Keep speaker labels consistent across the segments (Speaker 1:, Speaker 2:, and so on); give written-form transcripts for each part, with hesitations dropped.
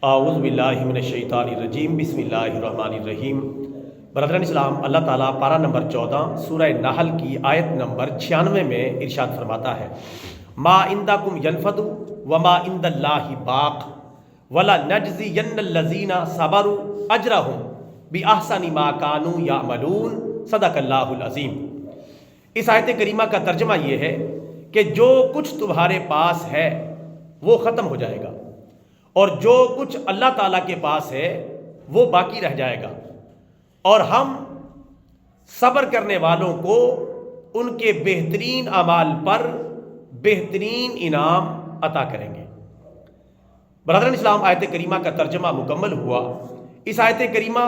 Speaker 1: اعوذ باللہ من الشیطان الرجیم بسم اللہ الرحمن الرحیم۔ برادران اسلام، اللہ تعالیٰ پارہ نمبر 14 سورہ نحل کی آیت نمبر 96 میں ارشاد فرماتا ہے، ما عندکم ینفد وما عند اللہ باق ولنجزین الذین صبروا اجرہم باحسن ما کانوا یعملون۔ صدق اللہ العظیم۔ اس آیت کریمہ کا ترجمہ یہ ہے کہ جو کچھ تمہارے پاس ہے وہ ختم ہو جائے گا، اور جو کچھ اللہ تعالیٰ کے پاس ہے وہ باقی رہ جائے گا، اور ہم صبر کرنے والوں کو ان کے بہترین اعمال پر بہترین انعام عطا کریں گے۔ برادران اسلام، آیت کریمہ کا ترجمہ مکمل ہوا۔ اس آیت کریمہ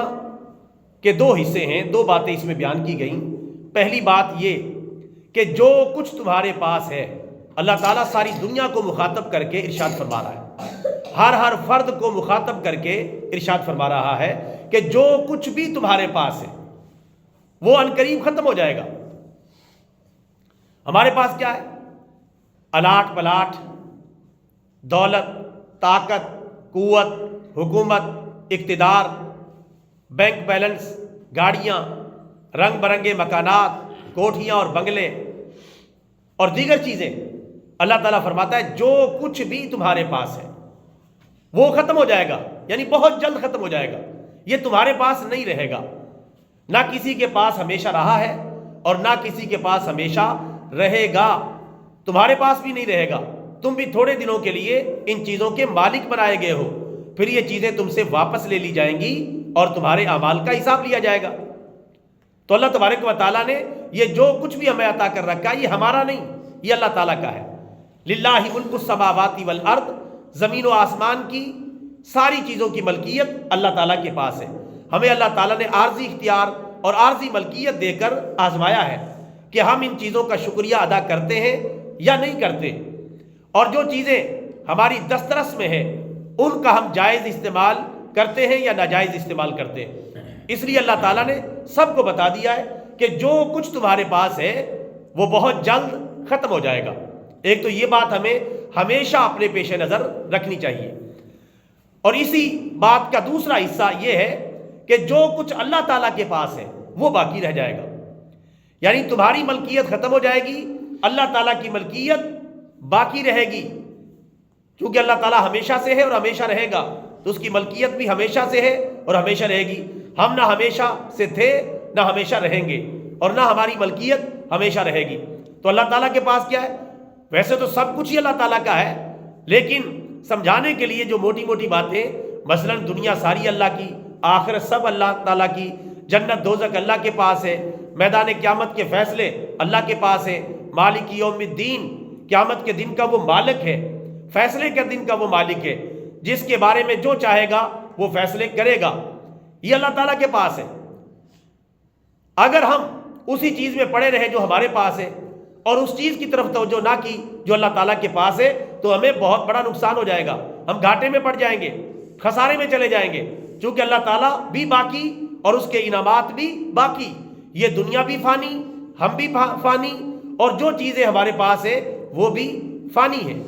Speaker 1: کے دو حصے ہیں، دو باتیں اس میں بیان کی گئیں۔ پہلی بات یہ کہ جو کچھ تمہارے پاس ہے، اللہ تعالیٰ ساری دنیا کو مخاطب کر کے ارشاد فرما رہا ہے، ہر فرد کو مخاطب کر کے ارشاد فرما رہا ہے کہ جو کچھ بھی تمہارے پاس ہے وہ عنقریب ختم ہو جائے گا۔ ہمارے پاس کیا ہے؟ الاٹ پلاٹ، دولت، طاقت، قوت، حکومت، اقتدار، بینک بیلنس، گاڑیاں، رنگ برنگے مکانات، کوٹھیاں اور بنگلے اور دیگر چیزیں۔ اللہ تعالیٰ فرماتا ہے جو کچھ بھی تمہارے پاس ہے وہ ختم ہو جائے گا، یعنی بہت جلد ختم ہو جائے گا، یہ تمہارے پاس نہیں رہے گا۔ نہ کسی کے پاس ہمیشہ رہا ہے اور نہ کسی کے پاس ہمیشہ رہے گا، تمہارے پاس بھی نہیں رہے گا۔ تم بھی تھوڑے دنوں کے لیے ان چیزوں کے مالک بنائے گئے ہو، پھر یہ چیزیں تم سے واپس لے لی جائیں گی اور تمہارے اعمال کا حساب لیا جائے گا۔ تو اللہ تبارک و تعالیٰ نے یہ جو کچھ بھی ہمیں عطا کر رکھا ہے یہ ہمارا نہیں، یہ اللہ تعالیٰ کا ہے۔ للہ ملک السماوات والارض، زمین و آسمان کی ساری چیزوں کی ملکیت اللہ تعالیٰ کے پاس ہے۔ ہمیں اللہ تعالیٰ نے عارضی اختیار اور عارضی ملکیت دے کر آزمایا ہے کہ ہم ان چیزوں کا شکریہ ادا کرتے ہیں یا نہیں کرتے، اور جو چیزیں ہماری دسترس میں ہیں ان کا ہم جائز استعمال کرتے ہیں یا ناجائز استعمال کرتے ہیں۔ اس لیے اللہ تعالیٰ نے سب کو بتا دیا ہے کہ جو کچھ تمہارے پاس ہے وہ بہت جلد ختم ہو جائے گا۔ ایک تو یہ بات ہمیں ہمیشہ اپنے پیش نظر رکھنی چاہیے، اور اسی بات کا دوسرا حصہ یہ ہے کہ جو کچھ اللہ تعالیٰ کے پاس ہے وہ باقی رہ جائے گا، یعنی تمہاری ملکیت ختم ہو جائے گی، اللہ تعالیٰ کی ملکیت باقی رہے گی۔ کیونکہ اللہ تعالیٰ ہمیشہ سے ہے اور ہمیشہ رہے گا، تو اس کی ملکیت بھی ہمیشہ سے ہے اور ہمیشہ رہے گی۔ ہم نہ ہمیشہ سے تھے نہ ہمیشہ رہیں گے، اور نہ ہماری ملکیت ہمیشہ رہے گی۔ تو اللہ تعالیٰ کے پاس کیا ہے؟ ویسے تو سب کچھ ہی اللہ تعالیٰ کا ہے، لیکن سمجھانے کے لیے جو موٹی موٹی باتیں، مثلا دنیا ساری اللہ کی، آخرت سب اللہ تعالیٰ کی، جنت دوزخ اللہ کے پاس ہے، میدان قیامت کے فیصلے اللہ کے پاس ہے، مالک یوم الدین، قیامت کے دن کا وہ مالک ہے، فیصلے کے دن کا وہ مالک ہے، جس کے بارے میں جو چاہے گا وہ فیصلے کرے گا، یہ اللہ تعالیٰ کے پاس ہے۔ اگر ہم اسی چیز میں پڑے رہے جو ہمارے پاس ہے اور اس چیز کی طرف توجہ نہ کی جو اللہ تعالیٰ کے پاس ہے، تو ہمیں بہت بڑا نقصان ہو جائے گا، ہم گھاٹے میں پڑ جائیں گے، خسارے میں چلے جائیں گے، چونکہ اللہ تعالیٰ بھی باقی اور اس کے انعامات بھی باقی، یہ دنیا بھی فانی، ہم بھی فانی، اور جو چیزیں ہمارے پاس ہے وہ بھی فانی ہے۔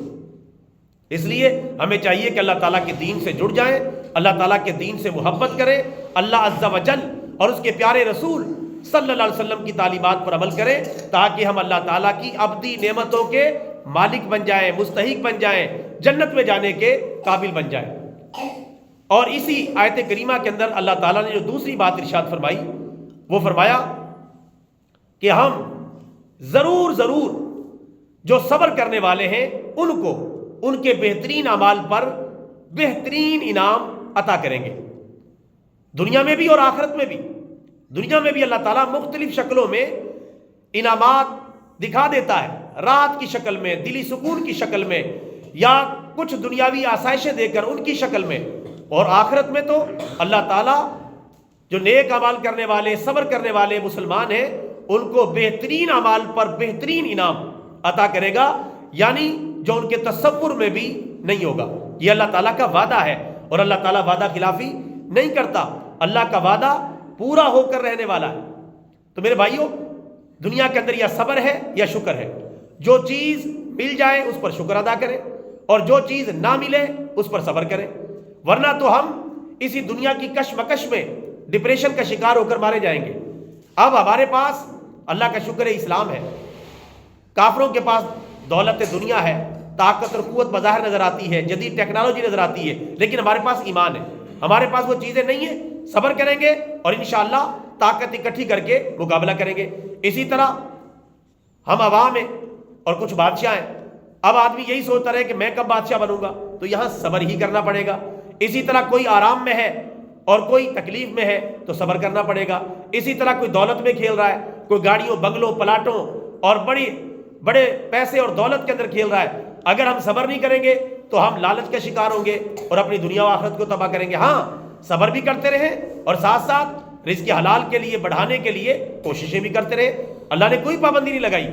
Speaker 1: اس لیے ہمیں چاہیے کہ اللہ تعالیٰ کے دین سے جڑ جائیں، اللہ تعالیٰ کے دین سے محبت کریں، اللہ عز و جل اور اس کے پیارے رسول صلی اللہ علیہ وسلم کی تعلیمات پر عمل کریں، تاکہ ہم اللہ تعالیٰ کی ابدی نعمتوں کے مالک بن جائیں، مستحق بن جائیں، جنت میں جانے کے قابل بن جائیں۔ اور اسی آیت کریمہ کے اندر اللہ تعالیٰ نے جو دوسری بات ارشاد فرمائی وہ فرمایا کہ ہم ضرور جو صبر کرنے والے ہیں ان کو ان کے بہترین اعمال پر بہترین انعام عطا کریں گے، دنیا میں بھی اور آخرت میں بھی۔ دنیا میں بھی اللہ تعالیٰ مختلف شکلوں میں انعامات دکھا دیتا ہے، رات کی شکل میں، دلی سکون کی شکل میں، یا کچھ دنیاوی آسائشیں دے کر ان کی شکل میں، اور آخرت میں تو اللہ تعالیٰ جو نیک اعمال کرنے والے، صبر کرنے والے مسلمان ہیں ان کو بہترین اعمال پر بہترین انعام عطا کرے گا، یعنی جو ان کے تصور میں بھی نہیں ہوگا۔ یہ اللہ تعالیٰ کا وعدہ ہے، اور اللہ تعالیٰ وعدہ خلافی نہیں کرتا، اللہ کا وعدہ پورا ہو کر رہنے والا ہے۔ تو میرے بھائیوں، دنیا کے اندر یا صبر ہے یا شکر ہے، جو چیز مل جائے اس پر شکر ادا کریں، اور جو چیز نہ ملے اس پر صبر کریں۔ ورنہ تو ہم اسی دنیا کی کشمکش میں ڈپریشن کا شکار ہو کر مارے جائیں گے۔ اب ہمارے پاس اللہ کا شکر ہے اسلام ہے، کافروں کے پاس دولت دنیا ہے، طاقت اور قوت بظاہر نظر آتی ہے، جدید ٹیکنالوجی نظر آتی ہے، لیکن ہمارے پاس ایمان ہے، ہمارے پاس وہ چیزیں نہیں ہیں۔ صبر کریں گے اور انشاءاللہ طاقت اکٹھی کر کے مقابلہ کریں گے۔ اسی طرح ہم عوام ہیں اور کچھ بادشاہ ہیں۔ اب آدمی یہی سوچتا رہے کہ میں کب بادشاہ بنوں گا، تو یہاں صبر ہی کرنا پڑے گا۔ اسی طرح کوئی آرام میں ہے اور کوئی تکلیف میں ہے تو صبر کرنا پڑے گا۔ اسی طرح کوئی دولت میں کھیل رہا ہے، کوئی گاڑیوں بنگلوں پلاٹوں اور بڑے پیسے اور دولت کے اندر کھیل رہا ہے، اگر ہم صبر نہیں کریں گے تو ہم لالچ کا شکار ہوں گے اور اپنی دنیا و آخرت کو تباہ کریں گے۔ ہاں، صبر بھی کرتے رہیں اور ساتھ ساتھ رزق حلال کے لیے بڑھانے کے لیے کوششیں بھی کرتے رہے۔ اللہ نے کوئی پابندی نہیں لگائی،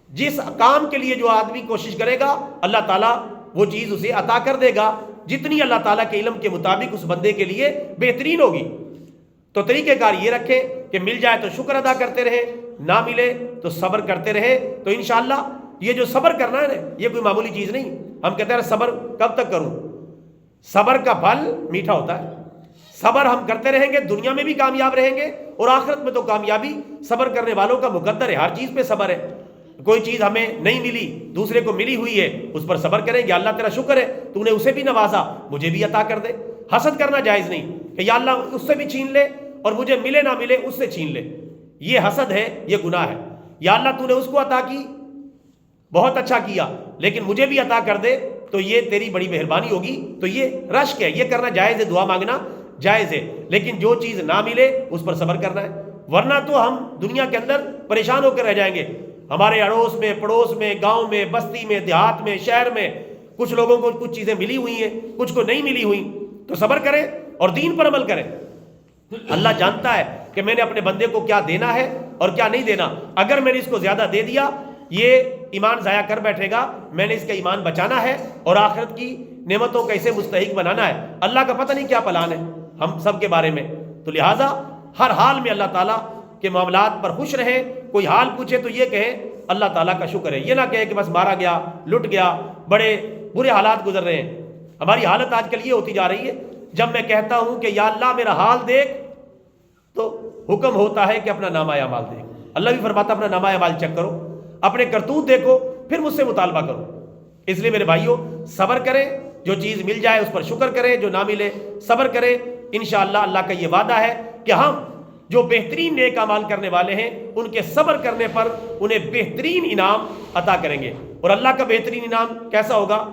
Speaker 1: جس کام کے لیے جو آدمی کوشش کرے گا اللہ تعالیٰ وہ چیز اسے عطا کر دے گا جتنی اللہ تعالیٰ کے علم کے مطابق اس بندے کے لیے بہترین ہوگی۔ تو طریقہ کار یہ رکھیں کہ مل جائے تو شکر ادا کرتے رہے، نہ ملے تو صبر کرتے رہے۔ تو انشاءاللہ یہ جو صبر کرنا ہے نا، یہ کوئی معمولی چیز نہیں۔ ہم کہتے ہیں صبر کب تک کروں؟ صبر کا پھل میٹھا ہوتا ہے۔ صبر ہم کرتے رہیں گے، دنیا میں بھی کامیاب رہیں گے اور آخرت میں تو کامیابی صبر کرنے والوں کا مقدر ہے۔ ہر چیز پہ صبر ہے، کوئی چیز ہمیں نہیں ملی دوسرے کو ملی ہوئی ہے، اس پر صبر کریں گے، اللہ تیرا شکر ہے تو نے اسے بھی نوازا، مجھے بھی عطا کر دے۔ حسد کرنا جائز نہیں کہ یا اللہ اس سے بھی چھین لے اور مجھے ملے نہ ملے اس سے چھین لے، یہ حسد ہے، یہ گناہ ہے۔ یا اللہ تو نے اس کو عطا کی، بہت اچھا کیا، لیکن مجھے بھی عطا کر دے تو یہ تیری بڑی مہربانی ہوگی۔ تو یہ رشک ہے، یہ کرنا جائز ہے، دعا مانگنا جائز ہے، لیکن جو چیز نہ ملے اس پر صبر کرنا ہے۔ ورنہ تو ہم دنیا کے اندر پریشان ہو کر رہ جائیں گے۔ ہمارے اڑوس میں، پڑوس میں، گاؤں میں، بستی میں، دیہات میں، شہر میں کچھ لوگوں کو کچھ چیزیں ملی ہوئی ہیں، کچھ کو نہیں ملی ہوئی، تو صبر کریں اور دین پر عمل کریں۔ اللہ جانتا ہے کہ میں نے اپنے بندے کو کیا دینا ہے اور کیا نہیں دینا۔ اگر میں نے اس کو زیادہ دے دیا، یہ ایمان ضائع کر بیٹھے گا، میں نے اس کا ایمان بچانا ہے اور آخرت کی نعمتوں کا اسے مستحق بنانا ہے۔ اللہ کا پتہ نہیں کیا پلان ہے ہم سب کے بارے میں، تو لہٰذا ہر حال میں اللہ تعالیٰ کے معاملات پر خوش رہیں۔ کوئی حال پوچھے تو یہ کہیں اللہ تعالیٰ کا شکر ہے، یہ نہ کہے کہ بس مارا گیا، لٹ گیا، بڑے برے حالات گزر رہے ہیں۔ ہماری حالت آج کل یہ ہوتی جا رہی ہے، جب میں کہتا ہوں کہ یا اللہ میرا حال دیکھ، تو حکم ہوتا ہے کہ اپنا نامہ اعمال دیکھ۔ اللہ بھی فرماتا اپنا نامہ اعمال چیک کرو، اپنے کرتوت دیکھو، پھر مجھ سے مطالبہ کرو۔ اس لیے میرے بھائیوں صبر کریں، جو چیز مل جائے اس پر شکر کریں، جو نہ ملے صبر کریں۔ انشاءاللہ اللہ کا یہ وعدہ ہے کہ ہم جو بہترین نیک اعمال کرنے والے ہیں ان کے صبر کرنے پر انہیں بہترین انعام عطا کریں گے۔ اور اللہ کا بہترین انعام کیسا ہوگا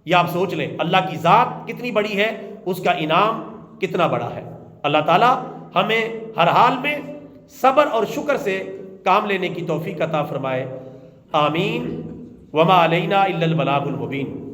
Speaker 1: یہ آپ سوچ لیں، اللہ کی ذات کتنی بڑی ہے، اس کا انعام کتنا بڑا ہے۔ اللہ تعالیٰ ہمیں ہر حال میں صبر اور شکر سے کام لینے کی توفیق عطا فرمائے، آمین۔ وما علینا الا البلاغ المبین۔